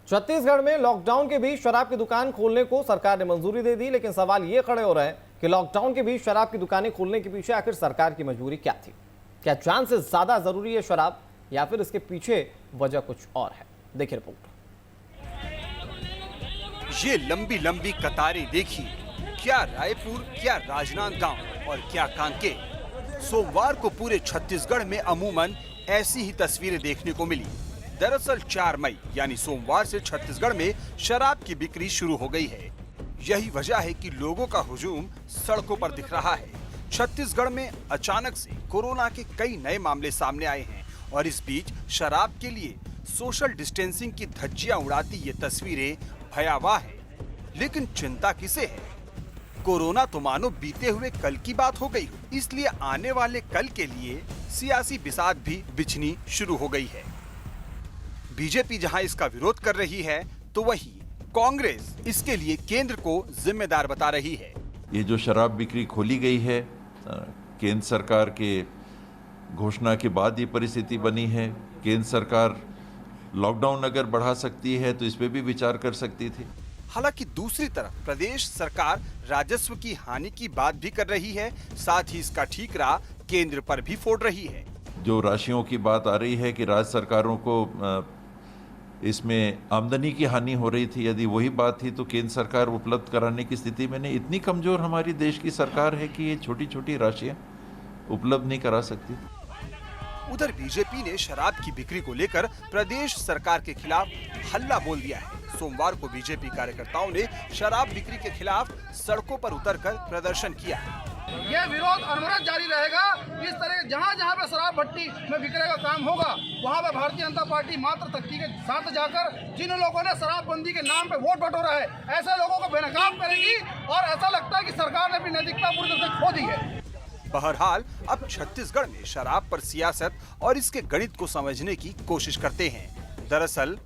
छत्तीसगढ़ में लॉकडाउन के बीच शराब की दुकान खोलने को सरकार ने मंजूरी दे दी, लेकिन सवाल ये खड़े हो रहे हैं कि लॉकडाउन के बीच शराब की दुकानें खोलने के पीछे आखिर सरकार की मजबूरी क्या थी? क्या जान से ज्यादा जरूरी है शराब, या फिर इसके पीछे वजह कुछ और है? देखिए रिपोर्ट। ये लंबी लंबी कतारें देखिए, क्या रायपुर, क्या राजनांदगांव और क्या कांकेर। सोमवार को पूरे छत्तीसगढ़ में अमूमन ऐसी ही तस्वीरें देखने को मिली। दरअसल 4 मई यानी सोमवार से छत्तीसगढ़ में शराब की बिक्री शुरू हो गई है। यही वजह है कि लोगों का हुजूम सड़कों पर दिख रहा है। छत्तीसगढ़ में अचानक से कोरोना के कई नए मामले सामने आए हैं और इस बीच शराब के लिए सोशल डिस्टेंसिंग की धज्जियां उड़ाती ये तस्वीरें भयावह है। लेकिन चिंता किसे है? कोरोना तो मानो बीते हुए कल की बात हो गई, इसलिए आने वाले कल के लिए सियासी बिसात भी बिछनी शुरू हो गई है। बीजेपी जहां इसका विरोध कर रही है, तो वहीं कांग्रेस इसके लिए केंद्र को जिम्मेदार बता रही है। ये जो शराब बिक्री खोली गई है, केंद्र सरकार के घोषणा के बाद ये परिस्थिति बनी है। केंद्र सरकार लॉकडाउन अगर बढ़ा सकती है तो इस पे भी विचार कर सकती थी। हालांकि दूसरी तरफ प्रदेश सरकार राजस्व की हानि की बात भी कर रही है, साथ ही इसका ठीकरा केंद्र पर भी फोड़ रही है। जो राशियों की बात आ रही है कि राज्य सरकारों को इसमें आमदनी की हानि हो रही थी, यदि वही बात थी तो केंद्र सरकार उपलब्ध कराने की स्थिति में नहीं। इतनी कमजोर हमारी देश की सरकार है कि ये छोटी छोटी राशियां उपलब्ध नहीं करा सकती। उधर बीजेपी ने शराब की बिक्री को लेकर प्रदेश सरकार के खिलाफ हल्ला बोल दिया है। सोमवार को बीजेपी कार्यकर्ताओं ने शराब बिक्री के खिलाफ सड़कों पर उतरकर प्रदर्शन किया। यह विरोध अनवरत जारी रहेगा। इस तरह जहां जहां पे शराब भट्टी में बिक्री का काम होगा, वहां पे भारतीय जनता पार्टी मात्र तख्ती के साथ जाकर जिन लोगों ने शराबबंदी के नाम पे वोट बटोरा है, ऐसे लोगों को बेनकाब करेगी। और ऐसा लगता है कि सरकार ने अपनी नैतिकता पूरी तरह से खो दी है। बहरहाल अब छत्तीसगढ़ में शराब पर सियासत और इसके गणित को समझने की कोशिश करते हैं। दरअसल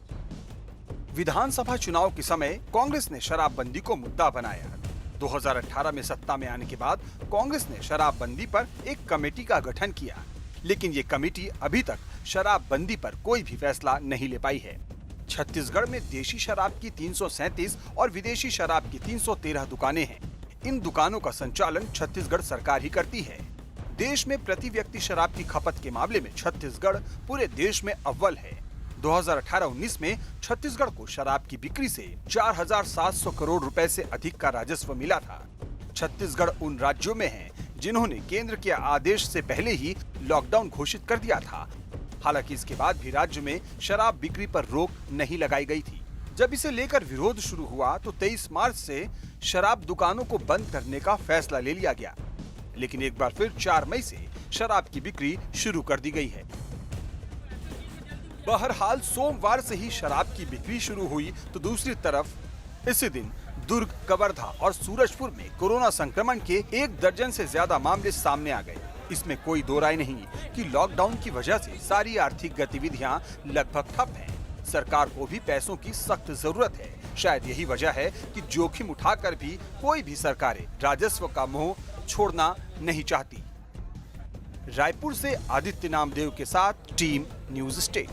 विधानसभा चुनाव के समय कांग्रेस ने शराबबंदी को मुद्दा बनाया। 2018 में सत्ता में आने के बाद कांग्रेस ने शराबबंदी पर एक कमेटी का गठन किया, लेकिन ये कमेटी अभी तक शराबबंदी पर कोई भी फैसला नहीं ले पाई है। छत्तीसगढ़ में देशी शराब की 337 और विदेशी शराब की 313 दुकानें हैं। इन दुकानों का संचालन छत्तीसगढ़ सरकार ही करती है। देश में प्रति व्यक्ति शराब की खपत के मामले में छत्तीसगढ़ पूरे देश में अव्वल है। 2018-19 में छत्तीसगढ़ को शराब की बिक्री से 4,700 करोड़ रुपए से अधिक का राजस्व मिला था। छत्तीसगढ़ उन राज्यों में है जिन्होंने केंद्र के आदेश से पहले ही लॉकडाउन घोषित कर दिया था। हालांकि इसके बाद भी राज्य में शराब बिक्री पर रोक नहीं लगाई गई थी। जब इसे लेकर विरोध शुरू हुआ तो 23 मार्च से शराब दुकानों को बंद करने का फैसला ले लिया गया, लेकिन एक बार फिर 4 मई से शराब की बिक्री शुरू कर दी गई है। बहरहाल सोमवार से ही शराब की बिक्री शुरू हुई, तो दूसरी तरफ इसी दिन दुर्ग, कवर्धा और सूरजपुर में कोरोना संक्रमण के 1 दर्जन से ज्यादा मामले सामने आ गए। इसमें कोई दो राय नहीं कि लॉकडाउन की वजह से सारी आर्थिक गतिविधियां लगभग ठप हैं। सरकार को भी पैसों की सख्त जरूरत है। शायद यही वजह है कि जोखिम उठाकर भी कोई भी सरकारें राजस्व का मोह छोड़ना नहीं चाहती। रायपुर से आदित्य नामदेव के साथ टीम न्यूज़ स्टेट।